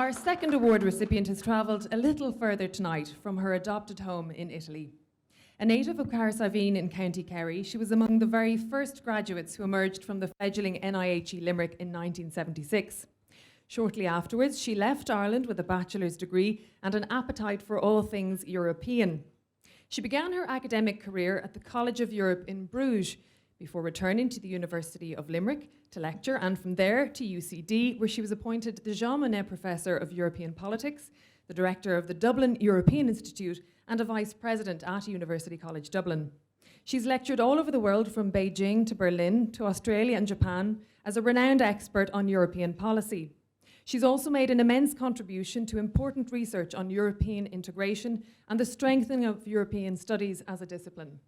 Our second award recipient has travelled a little further tonight from her adopted home in Italy. A native of Carsavine in County Kerry, she was among the very first graduates who emerged from the fledgling NIHE Limerick in 1976. Shortly afterwards, she left Ireland with a bachelor's degree and an appetite for all things European. She began her academic career at the College of Europe in Bruges, before returning to the University of Limerick to lecture, and from there to UCD, where she was appointed the Jean Monnet Professor of European Politics, the Director of the Dublin European Institute, and a Vice-President at University College Dublin. She's lectured all over the world, from Beijing to Berlin to Australia and Japan, as a renowned expert on European policy. She's also made an immense contribution to important research on European integration and the strengthening of European studies as a discipline.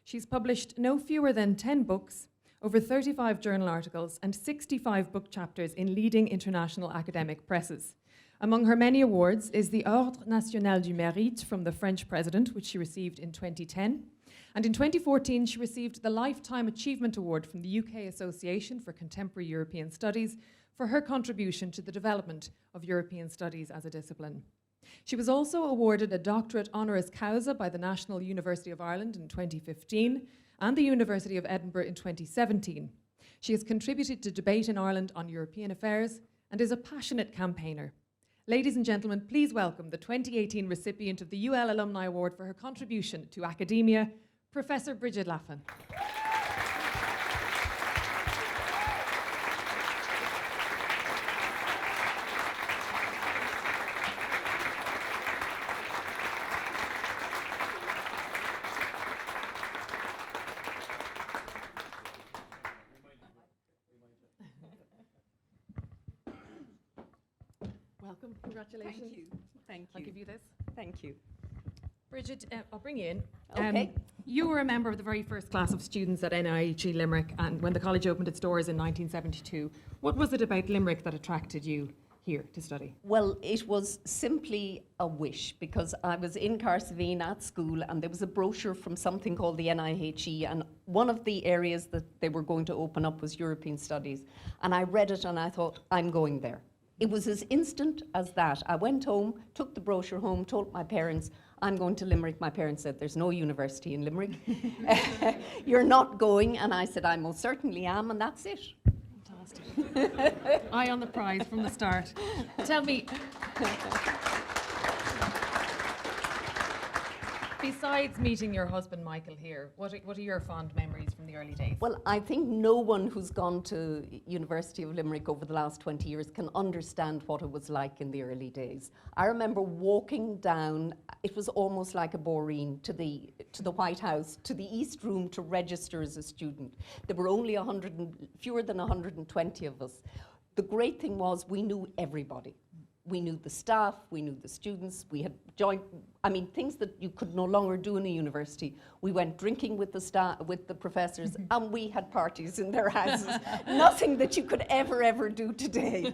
She's published no fewer than 10 books, over 35 journal articles, and 65 book chapters in leading international academic presses. Among her many awards is the Ordre National du Mérite from the French President, which she received in 2010. And in 2014, she received the Lifetime Achievement Award from the UK Association for Contemporary European Studies for her contribution to the development of European studies as a discipline. She was also awarded a doctorate honoris causa by the National University of Ireland in 2015 and the University of Edinburgh in 2017. She has contributed to debate in Ireland on European affairs and is a passionate campaigner. Ladies and gentlemen, please welcome the 2018 recipient of the UL Alumni Award for her contribution to academia, Professor Brigid Laffan. Welcome, congratulations. Thank you. Thank you. I'll give you this. Thank you. Brigid, I'll bring you in. Okay. You were a member of the very first class of students at NIHE Limerick, and when the college opened its doors in 1972. What was it about Limerick that attracted you here to study? Well, it was simply a wish, because I was in Carsavine at school and there was a brochure from something called the NIHE, and one of the areas that they were going to open up was European Studies. And I read it and I thought, I'm going there. It was as instant as that. I went home, took the brochure home, told my parents, I'm going to Limerick. My parents said, there's no university in Limerick. You're not going. And I said, I most certainly am, and that's it. Fantastic. Eye on the prize from the start. Tell me, besides meeting your husband Michael here, what are your fond memories from the early days? Well, I think no one who's gone to University of Limerick over the last 20 years can understand what it was like in the early days. I remember walking down, it was almost like a boreen, to the White House, to the East Room to register as a student. There were only fewer than 120 of us. The great thing was we knew everybody. We knew the staff, we knew the students, we had joined, things that you could no longer do in a university. We went drinking with the staff, with the professors, and we had parties in their houses. Nothing that you could ever do today.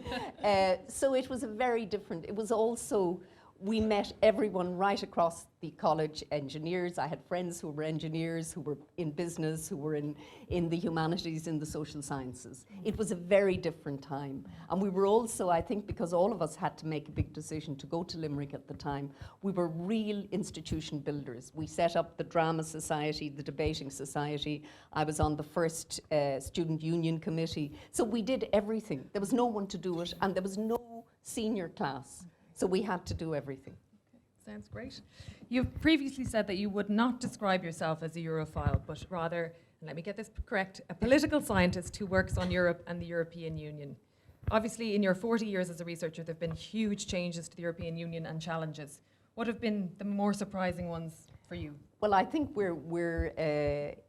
So it was a very different, it was also, we met everyone right across the college, engineers. I had friends who were engineers, who were in business, who were in the humanities, in the social sciences. It was a very different time. And we were also, I think, because all of us had to make a big decision to go to Limerick at the time, we were real institution builders. We set up the Drama Society, the Debating Society. I was on the first Student Union Committee. So we did everything. There was no one to do it, and there was no senior class. So we had to do everything. Okay. Sounds great. You've previously said that you would not describe yourself as a Europhile, but rather, and let me get this correct, a political scientist who works on Europe and the European Union. Obviously, in your 40 years as a researcher, there have been huge changes to the European Union and challenges. What have been the more surprising ones for you? Well, I think we're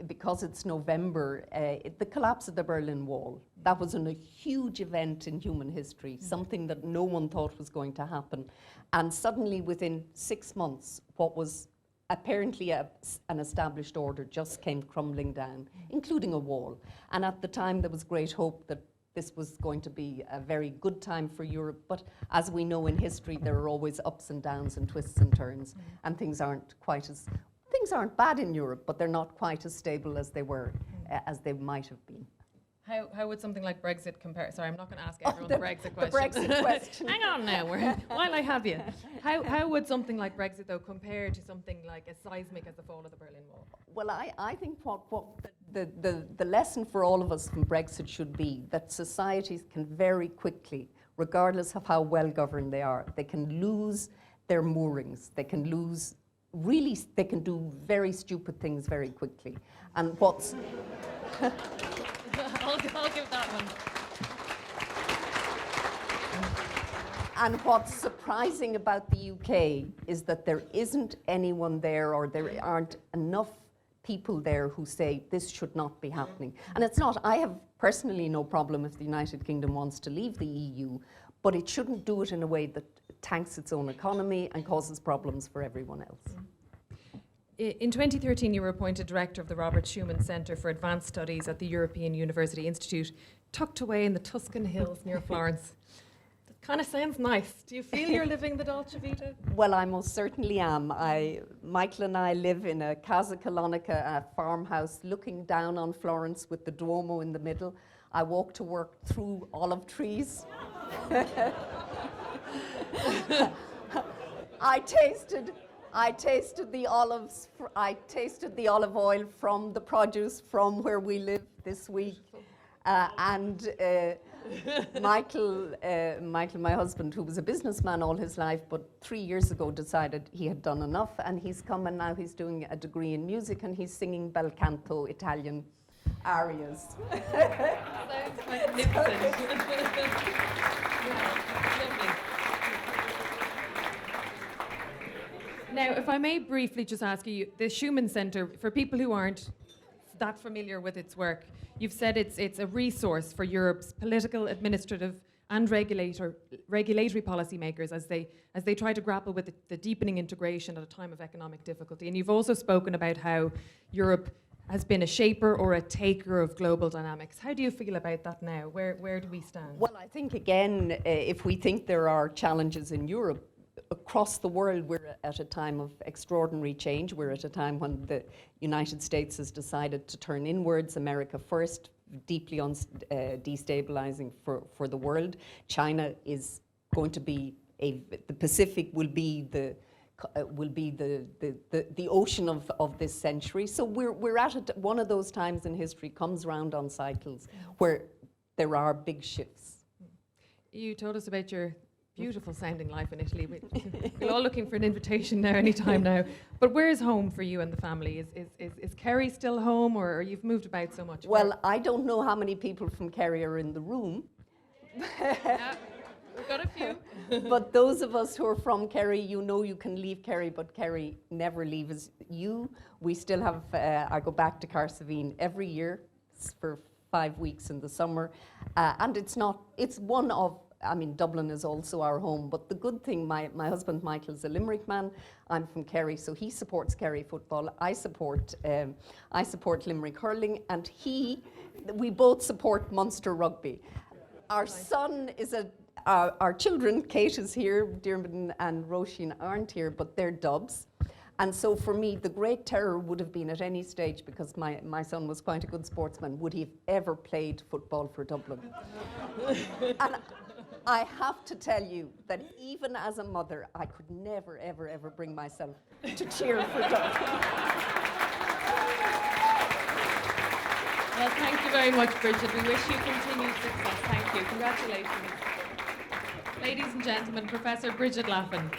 because it's November, the collapse of the Berlin Wall, that was a huge event in human history, something that no one thought was going to happen. And suddenly, within 6 months, what was apparently an established order just came crumbling down, including a wall. And at the time, there was great hope that this was going to be a very good time for Europe, but as we know in history, there are always ups and downs and twists and turns, and things aren't bad in Europe, but they're not quite as stable as they were, as they might have been. How would something like Brexit compare? Sorry, I'm not going to ask everyone the Brexit The question. Brexit question. Hang on now, while I have you. How would something like Brexit, though, compare to something like as seismic as the fall of the Berlin Wall? Well, I think what the lesson for all of us from Brexit should be that societies can very quickly, regardless of how well governed they are, they can lose their moorings. They can lose, really, they can do very stupid things very quickly. And what's... I'll give that one. And what's surprising about the UK is that there isn't anyone there, or there aren't enough people there who say this should not be happening. And it's not, I have personally no problem if the United Kingdom wants to leave the EU, but it shouldn't do it in a way that tanks its own economy and causes problems for everyone else. In 2013, you were appointed director of the Robert Schuman Centre for Advanced Studies at the European University Institute, tucked away in the Tuscan hills near Florence. That kind of sounds nice. Do you feel you're living the Dolce Vita? Well, I most certainly am. Michael and I live in a Casa Colonica, a farmhouse, looking down on Florence with the Duomo in the middle. I walk to work through olive trees. I tasted the olives. I tasted the olive oil from the produce from where we live this week, and Michael, my husband, who was a businessman all his life, but 3 years ago decided he had done enough, and he's come and now he's doing a degree in music and he's singing bel canto Italian arias. Sounds magnificent. Lovely. Now, if I may briefly just ask you, the Schuman Centre, for people who aren't that familiar with its work, you've said it's a resource for Europe's political, administrative and regulatory policymakers as they try to grapple with the deepening integration at a time of economic difficulty. And you've also spoken about how Europe has been a shaper or a taker of global dynamics. How do you feel about that now? Where do we stand? Well, I think, again, if we think there are challenges in Europe, across the world, we're at a time of extraordinary change. We're at a time when the United States has decided to turn inwards, America first, deeply destabilizing for the world. China is going to be the Pacific will be the ocean of this century. So we're at one of those times in history, comes round on cycles, where there are big shifts. You told us about your beautiful sounding life in Italy. We're all looking for an invitation now, anytime now. But where is home for you and the family? Is Kerry still home, or you've moved about so much? Well, I don't know how many people from Kerry are in the room. Yeah, we've got a few. But those of us who are from Kerry, you know you can leave Kerry, but Kerry never leaves you. We still have, I go back to Carsavine every year for 5 weeks in the summer. And it's one of, I mean, Dublin is also our home, but the good thing, my husband Michael's a Limerick man. I'm from Kerry, so he supports Kerry football. I support Limerick hurling, and we both support Munster rugby. Our son is our children, Kate is here, Diarmuid and Roisin aren't here, but they're Dubs. And so for me, the great terror would have been at any stage, because my son was quite a good sportsman, would he have ever played football for Dublin? And I have to tell you that even as a mother, I could never, ever, ever bring myself to cheer for Dublin. Well, thank you very much, Brigid. We wish you continued success. Thank you. Congratulations. Ladies and gentlemen, Professor Brigid Laffan.